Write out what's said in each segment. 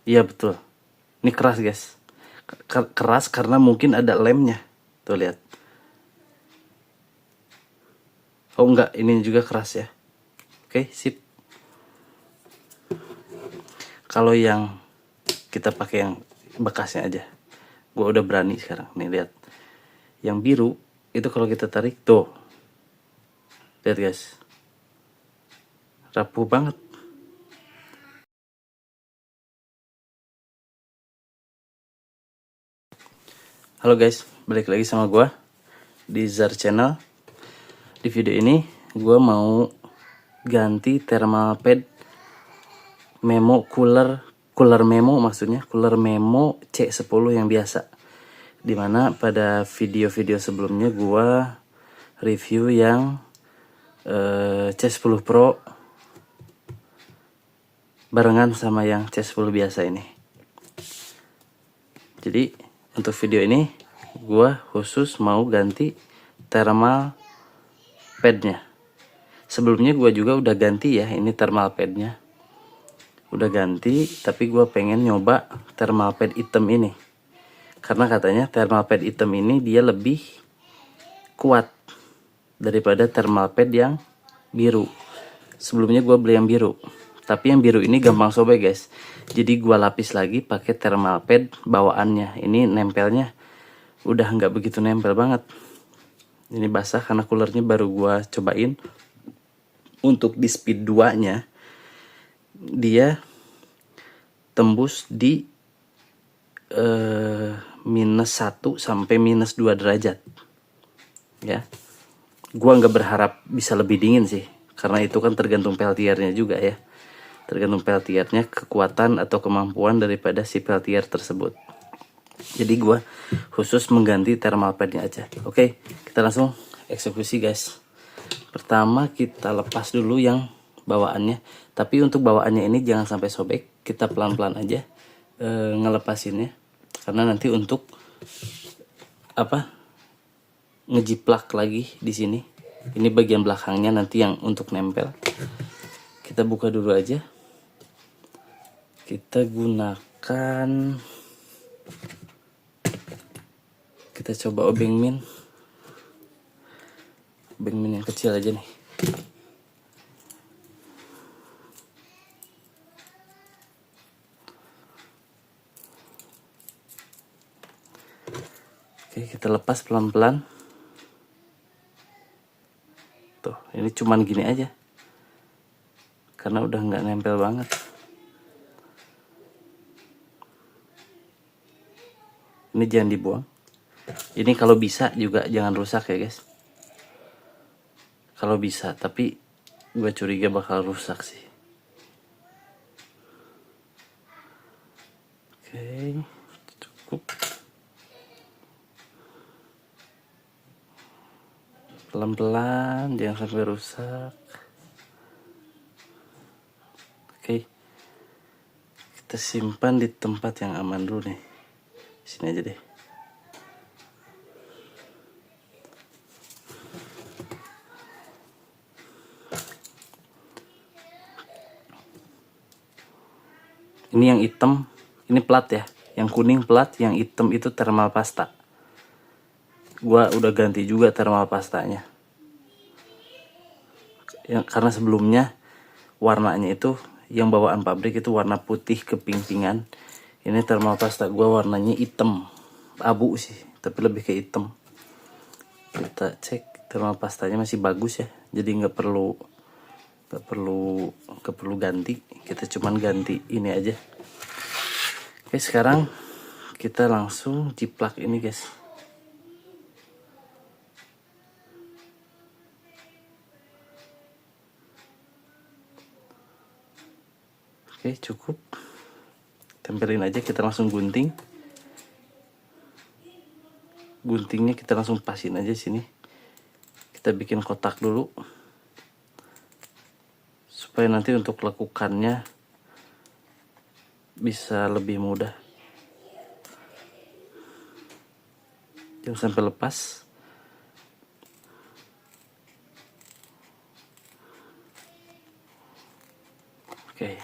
Iya betul. Ini keras guys. Keras karena mungkin ada lemnya. Tuh lihat. Oh enggak, ini juga keras ya. Oke, sip. Kalau yang kita pakai yang bekasnya aja. Gua udah berani sekarang. Nih lihat. Yang biru itu kalau kita tarik tuh. Lihat guys. Rapuh banget. Halo guys, balik lagi sama gua di Zar Channel. Di video ini gua mau ganti thermal pad Memo cooler Memo, maksudnya cooler Memo C10 yang biasa. Dimana pada video-video sebelumnya gua review yang C10 Pro barengan sama yang C10 biasa ini. Jadi untuk video ini gua khusus mau ganti thermal padnya. Sebelumnya gua juga udah ganti ya, ini thermal padnya udah ganti, tapi gua pengen nyoba thermal pad hitam ini karena katanya thermal pad hitam ini dia lebih kuat daripada thermal pad yang biru. Sebelumnya gue beli yang biru, tapi yang biru ini gampang sobek guys. Jadi gue lapis lagi pakai thermal pad bawaannya. Ini nempelnya udah nggak begitu nempel banget. Ini basah karena coolernya baru gue cobain. Untuk di speed 2 nya dia tembus di -1 sampai -2 derajat ya. Gua nggak berharap bisa lebih dingin sih, karena itu kan tergantung peltiernya juga ya, tergantung peltiernya, kekuatan atau kemampuan daripada si peltier tersebut. Jadi gua khusus mengganti thermal padnya aja. Oke, kita langsung eksekusi guys. Pertama kita lepas dulu yang bawaannya, tapi untuk bawaannya ini jangan sampai sobek, kita pelan-pelan aja ngelepasinnya, karena nanti untuk ngejiplak lagi di sini. Ini bagian belakangnya nanti yang untuk nempel. Kita buka dulu aja. Kita gunakan, kita coba obeng min yang kecil aja nih. Oke, kita lepas pelan-pelan. Tuh, ini cuman gini aja. Karena udah nggak nempel banget. Ini jangan dibuang. Ini kalau bisa juga jangan rusak ya guys. Kalau bisa, tapi gue curiga bakal rusak sih. Oke, cukup. Pelan-pelan, jangan sampai rusak. Oke, kita simpan di tempat yang aman dulu nih. Sini aja deh. Ini yang hitam, ini plat ya. Yang kuning plat, yang hitam itu thermal pasta. Gua udah ganti juga thermal pastanya. Karena sebelumnya warnanya itu yang bawaan pabrik itu warna putih keping-pingan. Ini thermal pasta gua warnanya hitam, abu sih, tapi lebih ke hitam. Kita cek thermal pastanya masih bagus ya, jadi nggak perlu ganti. Kita cuman ganti ini aja. Oke, sekarang kita langsung jiplak ini guys. Oke, cukup. Tempelin aja, kita langsung gunting. Guntingnya kita langsung pasin aja sini. Kita bikin kotak dulu. Supaya nanti untuk lekukannya bisa lebih mudah. Jangan sampai lepas. Oke.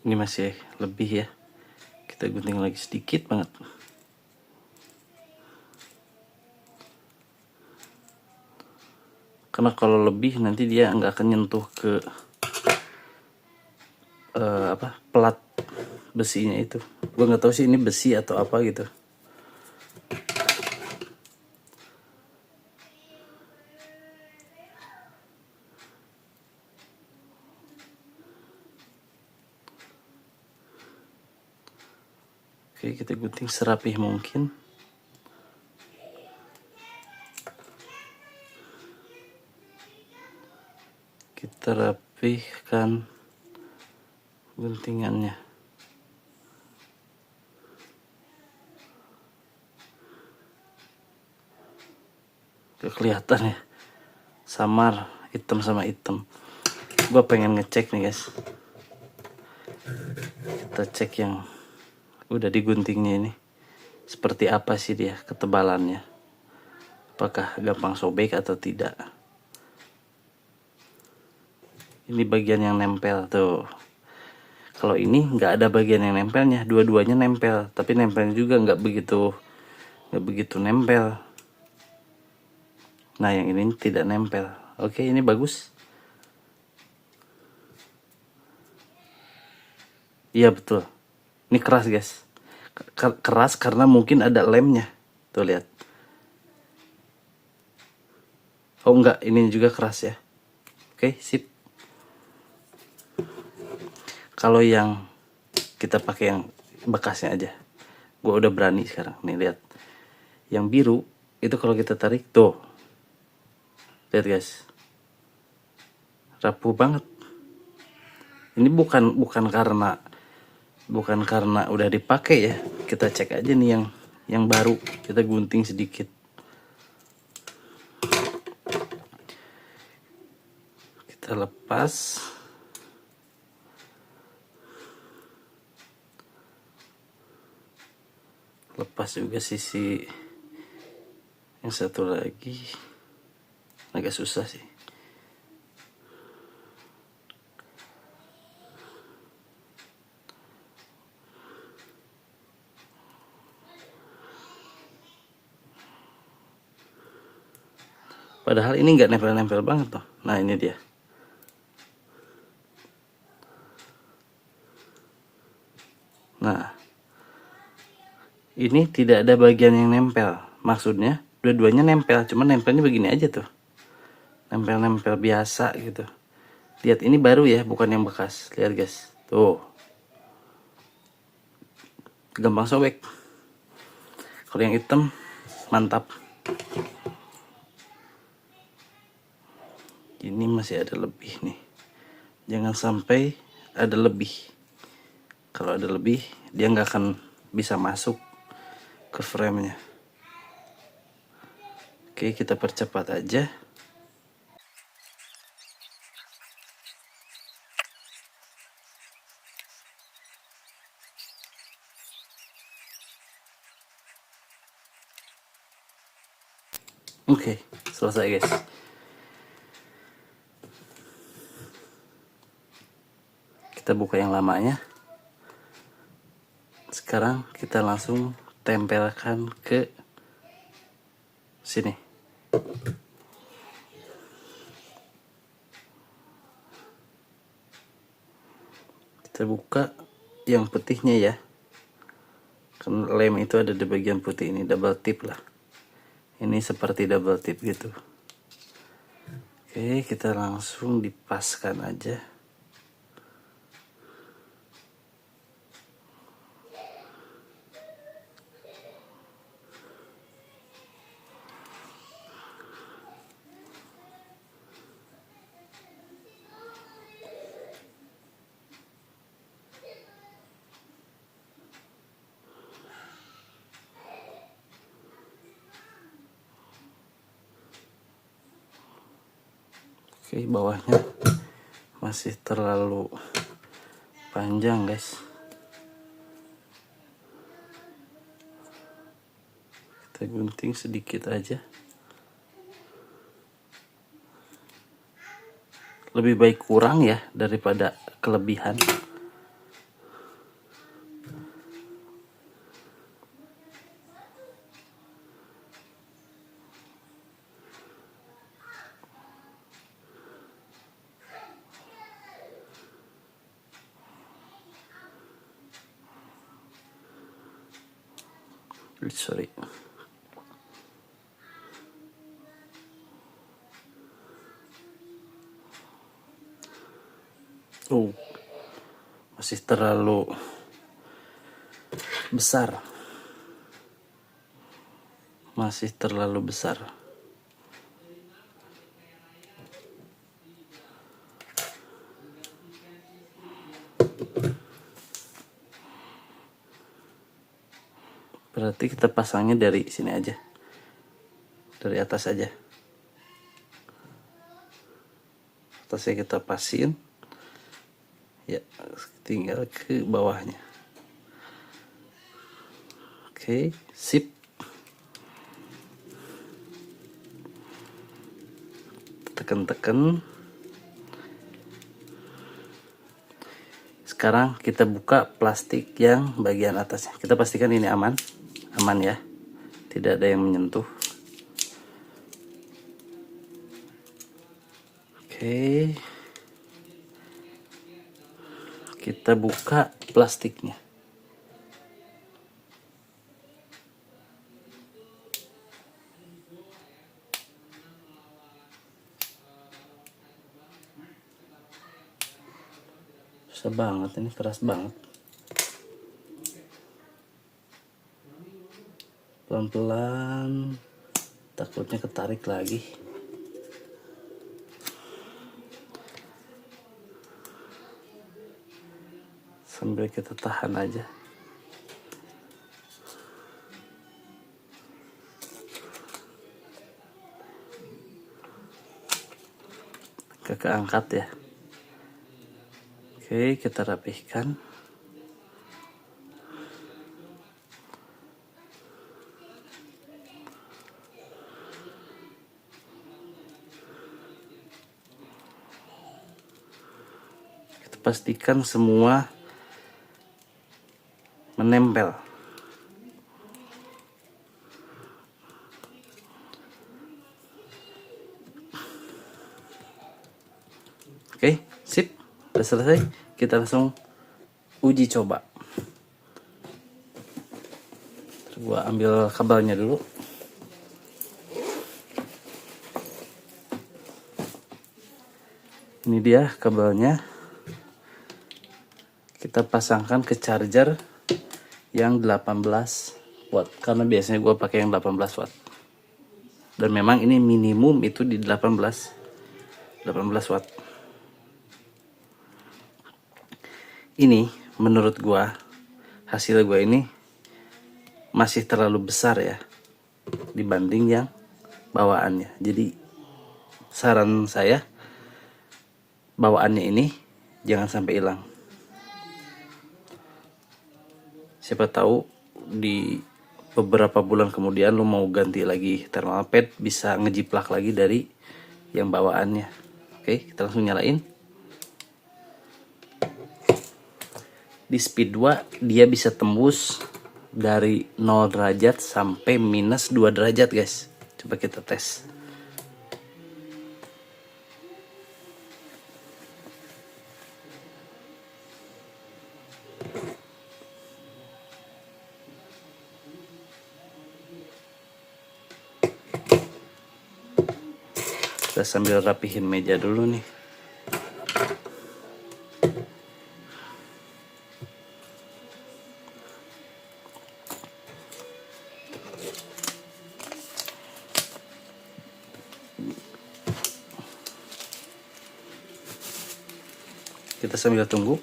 Ini masih lebih ya, kita gunting lagi sedikit banget. Karena kalau lebih nanti dia nggak akan nyentuh ke pelat besinya itu. Gue nggak tahu sih ini besi atau apa gitu. Oke, kita gunting serapih mungkin. Kita rapihkan guntingannya. Kelihatan ya, samar hitam sama hitam. Gue pengen ngecek nih guys, kita cek yang udah diguntingnya ini seperti apa sih dia ketebalannya, apakah gampang sobek atau tidak. Ini bagian yang nempel tuh. Kalau ini nggak ada bagian yang nempelnya, dua-duanya nempel, tapi nempelnya juga nggak begitu nempel. Nah yang ini tidak nempel. Oke, ini bagus. Iya betul, ini keras guys. Keras karena mungkin ada lemnya. Tuh lihat. Oh enggak, ini juga keras ya. Oke, sip. Kalau yang kita pakai yang bekasnya aja, gue udah berani sekarang. Nih lihat, yang biru itu kalau kita tarik tuh, lihat guys, rapuh banget. Ini bukan karena udah dipakai ya. Kita cek aja nih yang baru, kita gunting sedikit. Kita lepas. Lepas juga sisi yang satu lagi, agak susah sih. Padahal ini nggak nempel-nempel banget tuh. Nah ini dia. Nah ini tidak ada bagian yang nempel. Maksudnya dua-duanya nempel, cuman nempelnya begini aja tuh, nempel-nempel biasa gitu. Lihat ini baru ya, bukan yang bekas. Lihat guys, tuh gampang sobek. Kalau yang hitam mantap. Ini masih ada lebih nih, jangan sampai ada lebih. Kalau ada lebih dia nggak akan bisa masuk ke framenya. Oke, kita percepat aja. Oke, selesai guys. Kita buka yang lamanya. Sekarang kita langsung tempelkan ke sini. Kita buka yang putihnya ya. Kan lem itu ada di bagian putih ini, double tip lah. Ini seperti double tip gitu. Oke, kita langsung dipaskan aja. Oke, bawahnya masih terlalu panjang guys. Kita gunting sedikit aja. Lebih baik kurang ya daripada kelebihan. sorry. Masih terlalu besar. Masih terlalu besar. Berarti kita pasangnya dari sini aja. Dari atas aja. Atasnya kita pasin. Ya, tinggal ke bawahnya. Oke, sip. Tekan-tekan. Sekarang kita buka plastik yang bagian atasnya. Kita pastikan ini aman ya, tidak ada yang menyentuh. Oke, kita buka plastiknya. Susah banget, ini keras banget. Pelan-pelan, takutnya ketarik lagi. Sambil kita tahan aja. Keangkat ya. Oke, kita rapihkan. Kita pastikan semua menempel. Oke, sip. Udah selesai. Kita langsung uji coba. Gua ambil kabelnya dulu. Ini dia kabelnya. Kita pasangkan ke charger yang 18 watt, karena biasanya gue pakai yang 18 watt, dan memang ini minimum itu di 18 watt. Ini menurut gue, hasil gue ini masih terlalu besar ya dibanding yang bawaannya. Jadi saran saya, bawaannya ini jangan sampai hilang. Siapa tahu di beberapa bulan kemudian lo mau ganti lagi thermal pad, bisa ngejiplak lagi dari yang bawaannya. Oke, kita langsung nyalain. Di speed 2 dia bisa tembus dari 0 derajat sampai minus 2 derajat guys. Coba kita tes. Kita sambil rapihin meja dulu nih. Kita sambil tunggu.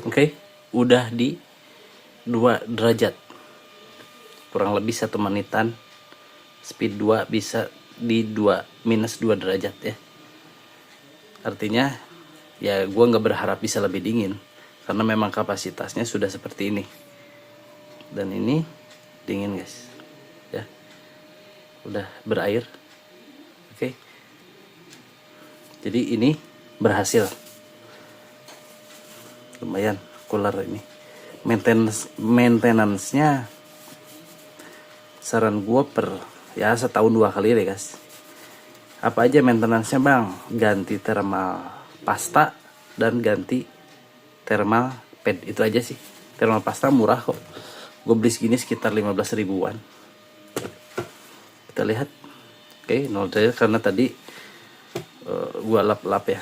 Oke, udah di 2 derajat. kurang lebih 1 menitan. Speed 2 bisa di -2 derajat ya. Artinya ya gue nggak berharap bisa lebih dingin, karena memang kapasitasnya sudah seperti ini. Dan ini dingin guys ya, udah berair. Oke, jadi ini berhasil, lumayan cooler ini. Maintenance-nya saran gue ya setahun 2 kali deh guys. Apa aja maintenance-nya bang? Ganti thermal pasta dan ganti thermal pad, itu aja sih. Thermal pasta murah kok, gue beli segini sekitar 15 ribuan. Kita lihat. Oke, 0 derajat karena tadi gue lap-lap ya.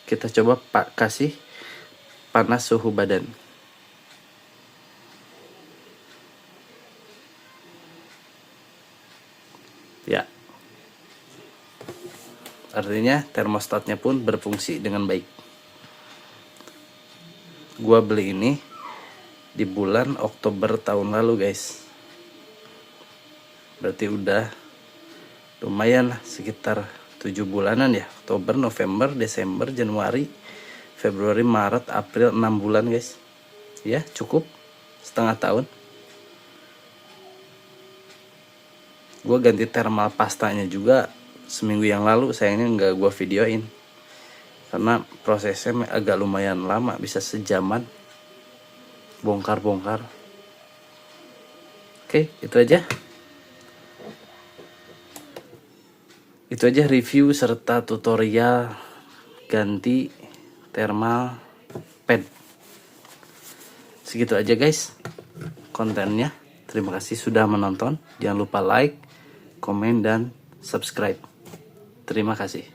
Kita coba kasih panas suhu badan. Ya, artinya termostatnya pun berfungsi dengan baik. Gua beli ini di bulan Oktober tahun lalu guys, berarti udah lumayan lah, sekitar 7 bulanan ya. Oktober, November, Desember, Januari, Februari, Maret, April, 6 bulan guys ya, cukup setengah tahun. Gue ganti thermal pastanya juga seminggu yang lalu, sayangnya nggak gue videoin karena prosesnya agak lumayan lama, bisa sejaman bongkar-bongkar. Oke, itu aja review serta tutorial ganti thermal pad. Segitu aja guys kontennya. Terima kasih sudah menonton. Jangan lupa like, komen, dan subscribe. Terima kasih.